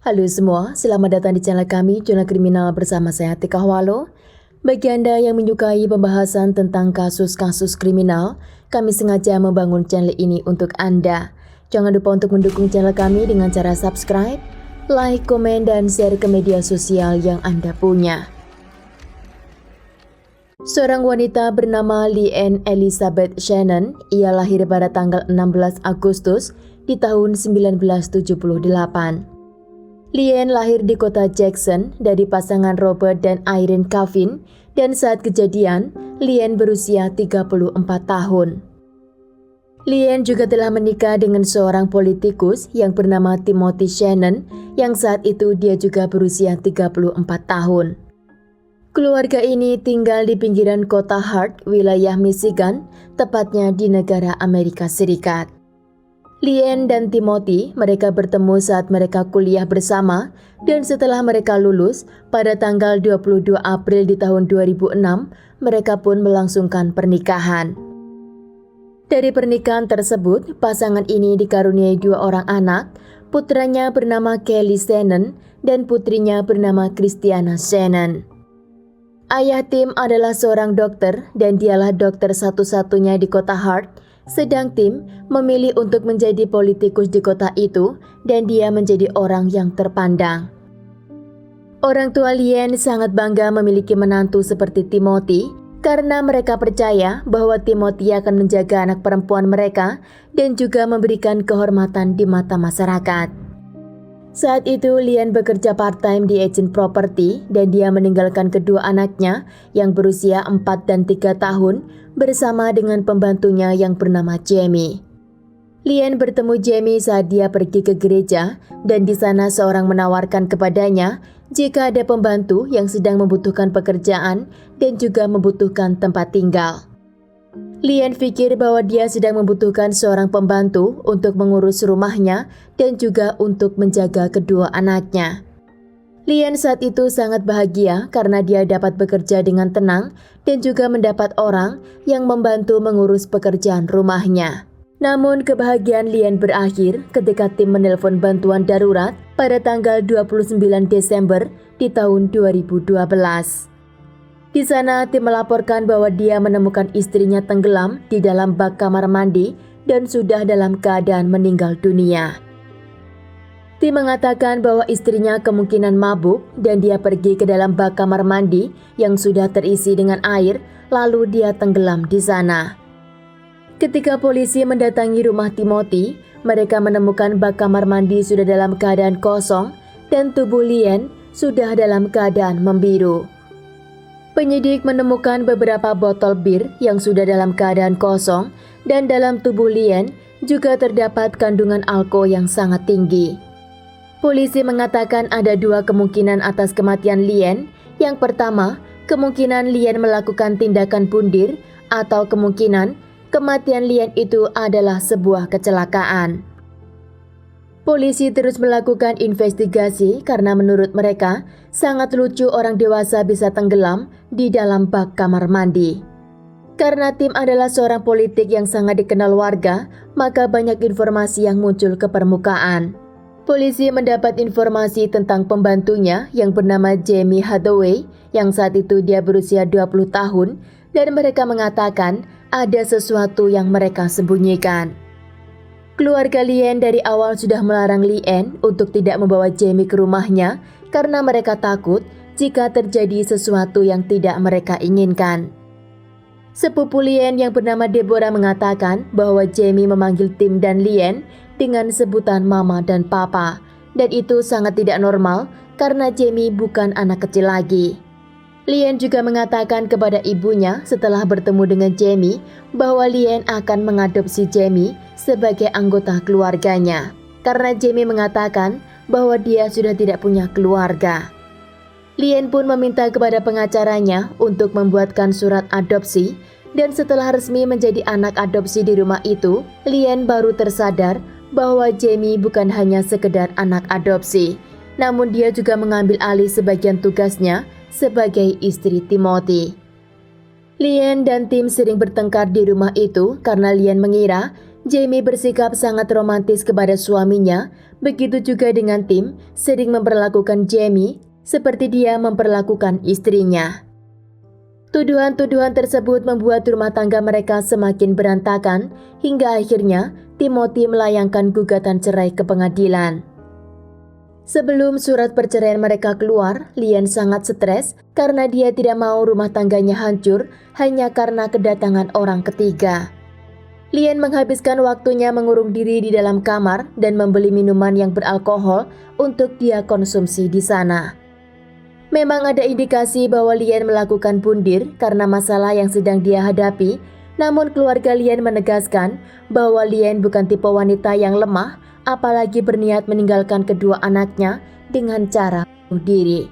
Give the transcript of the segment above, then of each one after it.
Halo semua, selamat datang di channel kami, Jurnal Kriminal bersama saya Tika Walo. Bagi Anda yang menyukai pembahasan tentang kasus-kasus kriminal, kami sengaja membangun channel ini untuk Anda. Jangan lupa untuk mendukung channel kami dengan cara subscribe, like, komen, dan share ke media sosial yang Anda punya. Seorang wanita bernama Leanne Elizabeth Shannon, ia lahir pada tanggal 16 Agustus di tahun 1978. Leanne lahir di kota Jackson dari pasangan Robert dan Irene Caffin, dan saat kejadian, Leanne berusia 34 tahun. Leanne juga telah menikah dengan seorang politikus yang bernama Timothy Shannon, yang saat itu dia juga berusia 34 tahun. Keluarga ini tinggal di pinggiran kota Hart, wilayah Michigan, tepatnya di negara Amerika Serikat. Leanne dan Timothy, mereka bertemu saat mereka kuliah bersama, dan setelah mereka lulus pada tanggal 22 April di tahun 2006, mereka pun melangsungkan pernikahan. Dari pernikahan tersebut, pasangan ini dikaruniai 2 orang anak, putranya bernama Kelly Shannon dan putrinya bernama Christiana Shannon. Ayah Tim adalah seorang dokter dan dialah dokter satu-satunya di kota Hart. Sedang Tim memilih untuk menjadi politikus di kota itu dan dia menjadi orang yang terpandang. Orang tua Leanne sangat bangga memiliki menantu seperti Timothy karena mereka percaya bahwa Timothy akan menjaga anak perempuan mereka dan juga memberikan kehormatan di mata masyarakat. Saat itu Leanne bekerja part-time di agent property dan dia meninggalkan kedua anaknya yang berusia 4 dan 3 tahun bersama dengan pembantunya yang bernama Jamie. Leanne bertemu Jamie saat dia pergi ke gereja dan di sana seorang menawarkan kepadanya jika ada pembantu yang sedang membutuhkan pekerjaan dan juga membutuhkan tempat tinggal. Leanne pikir bahwa dia sedang membutuhkan seorang pembantu untuk mengurus rumahnya dan juga untuk menjaga kedua anaknya. Leanne saat itu sangat bahagia karena dia dapat bekerja dengan tenang dan juga mendapat orang yang membantu mengurus pekerjaan rumahnya. Namun kebahagiaan Leanne berakhir ketika Tim menelpon bantuan darurat pada tanggal 29 Desember di tahun 2012. Di sana Tim melaporkan bahwa dia menemukan istrinya tenggelam di dalam bak kamar mandi dan sudah dalam keadaan meninggal dunia. Tim mengatakan bahwa istrinya kemungkinan mabuk dan dia pergi ke dalam bak kamar mandi yang sudah terisi dengan air, lalu dia tenggelam di sana. Ketika polisi mendatangi rumah Timothy, mereka menemukan bak kamar mandi sudah dalam keadaan kosong dan tubuh Leanne sudah dalam keadaan membiru. Penyidik menemukan beberapa botol bir yang sudah dalam keadaan kosong dan dalam tubuh Leanne juga terdapat kandungan alkohol yang sangat tinggi. Polisi mengatakan ada 2 kemungkinan atas kematian Leanne. Yang pertama, kemungkinan Leanne melakukan tindakan bundir atau kemungkinan kematian Leanne itu adalah sebuah kecelakaan. Polisi terus melakukan investigasi karena menurut mereka sangat lucu orang dewasa bisa tenggelam di dalam bak kamar mandi. Karena Tim adalah seorang politik yang sangat dikenal warga, maka banyak informasi yang muncul ke permukaan. Polisi mendapat informasi tentang pembantunya yang bernama Jamie Hathaway yang saat itu dia berusia 20 tahun dan mereka mengatakan ada sesuatu yang mereka sembunyikan. Keluarga Leanne dari awal sudah melarang Leanne untuk tidak membawa Jamie ke rumahnya karena mereka takut jika terjadi sesuatu yang tidak mereka inginkan. Sepupu Leanne yang bernama Deborah mengatakan bahwa Jamie memanggil Tim dan Leanne dengan sebutan mama dan papa, dan itu sangat tidak normal karena Jamie bukan anak kecil lagi. Leanne juga mengatakan kepada ibunya setelah bertemu dengan Jamie bahwa Leanne akan mengadopsi Jamie sebagai anggota keluarganya karena Jamie mengatakan bahwa dia sudah tidak punya keluarga. Leanne pun meminta kepada pengacaranya untuk membuatkan surat adopsi dan setelah resmi menjadi anak adopsi di rumah itu, Leanne baru tersadar bahwa Jamie bukan hanya sekedar anak adopsi, namun dia juga mengambil alih sebagian tugasnya sebagai istri Timothy. Leanne dan Tim sering bertengkar di rumah itu karena Leanne mengira Jamie bersikap sangat romantis kepada suaminya, begitu juga dengan Tim sering memperlakukan Jamie seperti dia memperlakukan istrinya. Tuduhan-tuduhan tersebut membuat rumah tangga mereka semakin berantakan hingga akhirnya Timothy melayangkan gugatan cerai ke pengadilan. Sebelum surat perceraian mereka keluar, Lien sangat stres karena dia tidak mau rumah tangganya hancur hanya karena kedatangan orang ketiga. Lien menghabiskan waktunya mengurung diri di dalam kamar dan membeli minuman yang beralkohol untuk dia konsumsi di sana. Memang ada indikasi bahwa Lien melakukan bundir karena masalah yang sedang dia hadapi, namun keluarga Lien menegaskan bahwa Lien bukan tipe wanita yang lemah, apalagi berniat meninggalkan kedua anaknya dengan cara bunuh diri.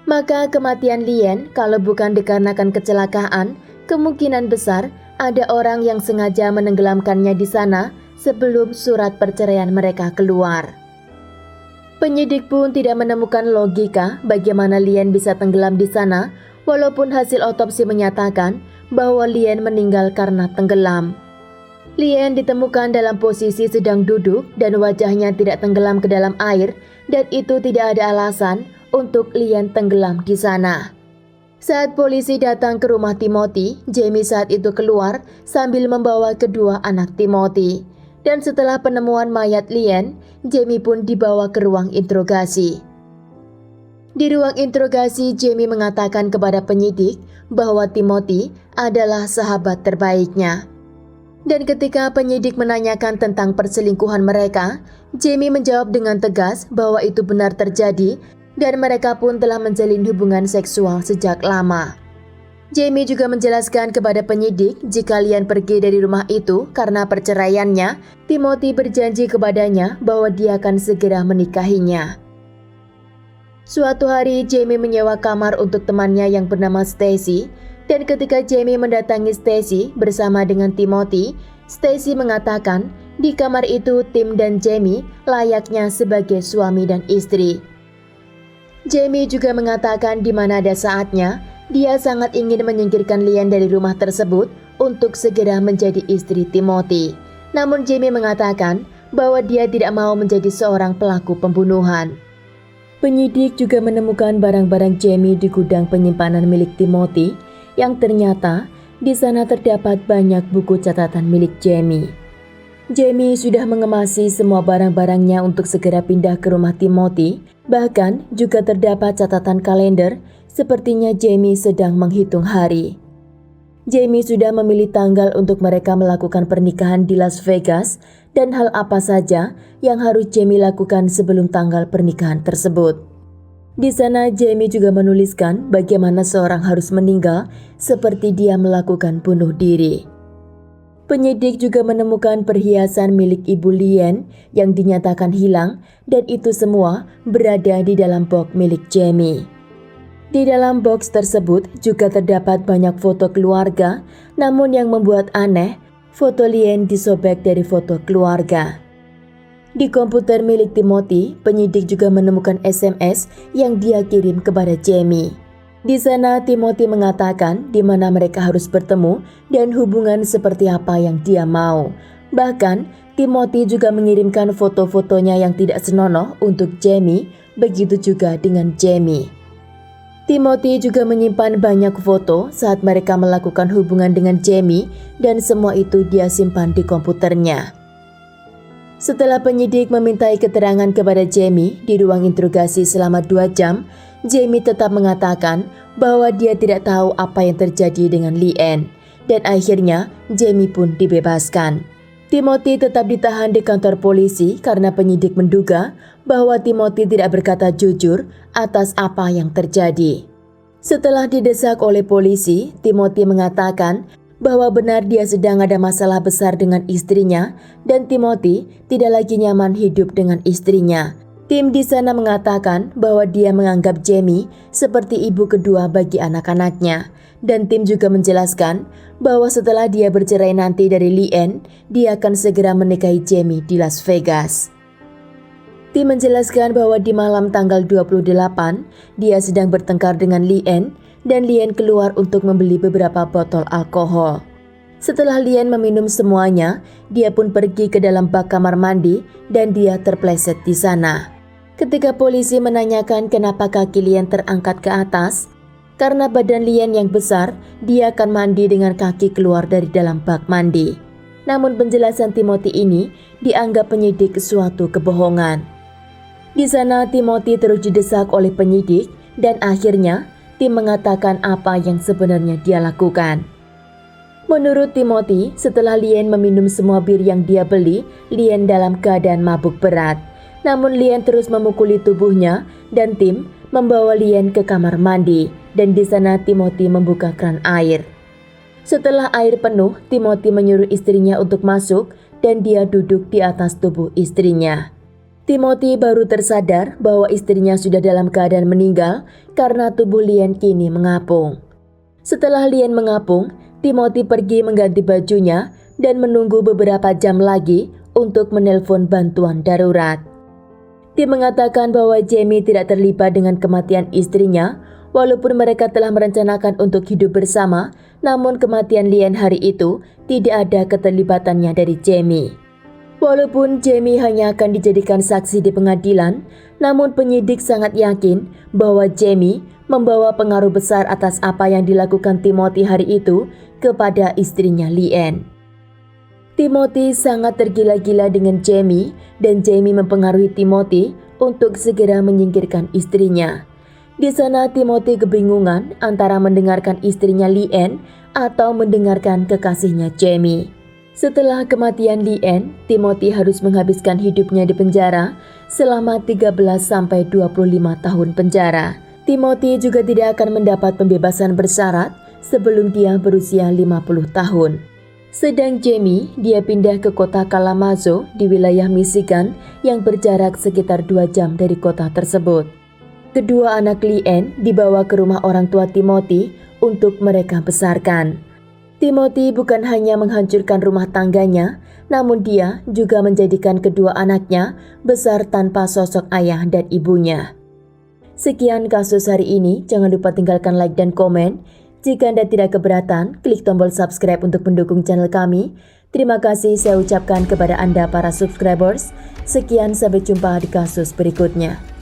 Maka kematian Lien kalau bukan dikarenakan kecelakaan, kemungkinan besar ada orang yang sengaja menenggelamkannya di sana sebelum surat perceraian mereka keluar. Penyidik pun tidak menemukan logika bagaimana Lien bisa tenggelam di sana, walaupun hasil otopsi menyatakan bahwa Lien meninggal karena tenggelam. Lien ditemukan dalam posisi sedang duduk dan wajahnya tidak tenggelam ke dalam air, dan itu tidak ada alasan untuk Lien tenggelam di sana. Saat polisi datang ke rumah Timothy, Jamie saat itu keluar sambil membawa kedua anak Timothy. Dan setelah penemuan mayat Lien, Jamie pun dibawa ke ruang interogasi. Di ruang interogasi, Jamie mengatakan kepada penyidik bahwa Timothy adalah sahabat terbaiknya. Dan ketika penyidik menanyakan tentang perselingkuhan mereka, Jamie menjawab dengan tegas bahwa itu benar terjadi dan mereka pun telah menjalin hubungan seksual sejak lama. Jamie juga menjelaskan kepada penyidik jika Lien pergi dari rumah itu karena perceraiannya, Timothy berjanji kepadanya bahwa dia akan segera menikahinya. Suatu hari Jamie menyewa kamar untuk temannya yang bernama Stacy, dan ketika Jamie mendatangi Stacy bersama dengan Timothy, Stacy mengatakan di kamar itu Tim dan Jamie layaknya sebagai suami dan istri. Jamie juga mengatakan di mana ada saatnya dia sangat ingin menyingkirkan Lien dari rumah tersebut untuk segera menjadi istri Timothy. Namun Jamie mengatakan bahwa dia tidak mau menjadi seorang pelaku pembunuhan. Penyidik juga menemukan barang-barang Jamie di gudang penyimpanan milik Timothy yang ternyata di sana terdapat banyak buku catatan milik Jamie. Jamie sudah mengemasi semua barang-barangnya untuk segera pindah ke rumah Timothy, bahkan juga terdapat catatan kalender. Sepertinya Jamie sedang menghitung hari. Jamie sudah memilih tanggal untuk mereka melakukan pernikahan di Las Vegas dan hal apa saja yang harus Jamie lakukan sebelum tanggal pernikahan tersebut. Di sana Jamie juga menuliskan bagaimana seorang harus meninggal seperti dia melakukan bunuh diri. Penyidik juga menemukan perhiasan milik Ibu Lien yang dinyatakan hilang dan itu semua berada di dalam box milik Jamie. Di dalam box tersebut juga terdapat banyak foto keluarga, namun yang membuat aneh, foto Lien disobek dari foto keluarga. Di komputer milik Timothy, penyidik juga menemukan SMS yang dia kirim kepada Jamie. Di sana Timothy mengatakan di mana mereka harus bertemu dan hubungan seperti apa yang dia mau. Bahkan Timothy juga mengirimkan foto-fotonya yang tidak senonoh untuk Jamie, begitu juga dengan Jamie. Timothy juga menyimpan banyak foto saat mereka melakukan hubungan dengan Jamie dan semua itu dia simpan di komputernya. Setelah penyidik memintai keterangan kepada Jamie di ruang interogasi selama 2 jam, Jamie tetap mengatakan bahwa dia tidak tahu apa yang terjadi dengan Lien dan akhirnya Jamie pun dibebaskan. Timothy tetap ditahan di kantor polisi karena penyidik menduga bahwa Timothy tidak berkata jujur atas apa yang terjadi. Setelah didesak oleh polisi, Timothy mengatakan bahwa benar dia sedang ada masalah besar dengan istrinya dan Timothy tidak lagi nyaman hidup dengan istrinya. Tim di sana mengatakan bahwa dia menganggap Jamie seperti ibu kedua bagi anak-anaknya. Dan Tim juga menjelaskan bahwa setelah dia bercerai nanti dari Lien, dia akan segera menikahi Jamie di Las Vegas. Tim menjelaskan bahwa di malam tanggal 28, dia sedang bertengkar dengan Lien dan Lien keluar untuk membeli beberapa botol alkohol. Setelah Lien meminum semuanya, dia pun pergi ke dalam bak kamar mandi dan dia terpleset di sana. Ketika polisi menanyakan kenapa kaki Lien terangkat ke atas, karena badan Lien yang besar, dia akan mandi dengan kaki keluar dari dalam bak mandi. Namun penjelasan Timothy ini dianggap penyidik suatu kebohongan. Di sana Timothy terus didesak oleh penyidik dan akhirnya tim mengatakan apa yang sebenarnya dia lakukan. Menurut Timothy, setelah Lien meminum semua bir yang dia beli, Lien dalam keadaan mabuk berat. Namun Lien terus memukuli tubuhnya dan tim membawa Lien ke kamar mandi dan di sana Timothy membuka keran air. Setelah air penuh, Timothy menyuruh istrinya untuk masuk dan dia duduk di atas tubuh istrinya. Timothy baru tersadar bahwa istrinya sudah dalam keadaan meninggal karena tubuh Lien kini mengapung. Setelah Lien mengapung, Timothy pergi mengganti bajunya dan menunggu beberapa jam lagi untuk menelpon bantuan darurat. Tim mengatakan bahwa Jamie tidak terlibat dengan kematian istrinya, walaupun mereka telah merencanakan untuk hidup bersama, namun kematian Lien hari itu tidak ada keterlibatannya dari Jamie. Walaupun Jamie hanya akan dijadikan saksi di pengadilan, namun penyidik sangat yakin bahwa Jamie membawa pengaruh besar atas apa yang dilakukan Timothy hari itu kepada istrinya Lien. Timothy sangat tergila-gila dengan Jamie dan Jamie mempengaruhi Timothy untuk segera menyingkirkan istrinya. Di sana Timothy kebingungan antara mendengarkan istrinya Lien atau mendengarkan kekasihnya Jamie. Setelah kematian Lien, Timothy harus menghabiskan hidupnya di penjara selama 13-25 tahun penjara. Timothy juga tidak akan mendapat pembebasan bersyarat sebelum dia berusia 50 tahun. Sedang Jamie, dia pindah ke kota Kalamazoo di wilayah Michigan yang berjarak sekitar 2 jam dari kota tersebut. Kedua anak Lien dibawa ke rumah orang tua Timothy untuk mereka besarkan. Timothy bukan hanya menghancurkan rumah tangganya, namun dia juga menjadikan kedua anaknya besar tanpa sosok ayah dan ibunya. Sekian kasus hari ini, jangan lupa tinggalkan like dan komen. Jika Anda tidak keberatan, klik tombol subscribe untuk mendukung channel kami. Terima kasih saya ucapkan kepada Anda para subscribers. Sekian, sampai jumpa di kasus berikutnya.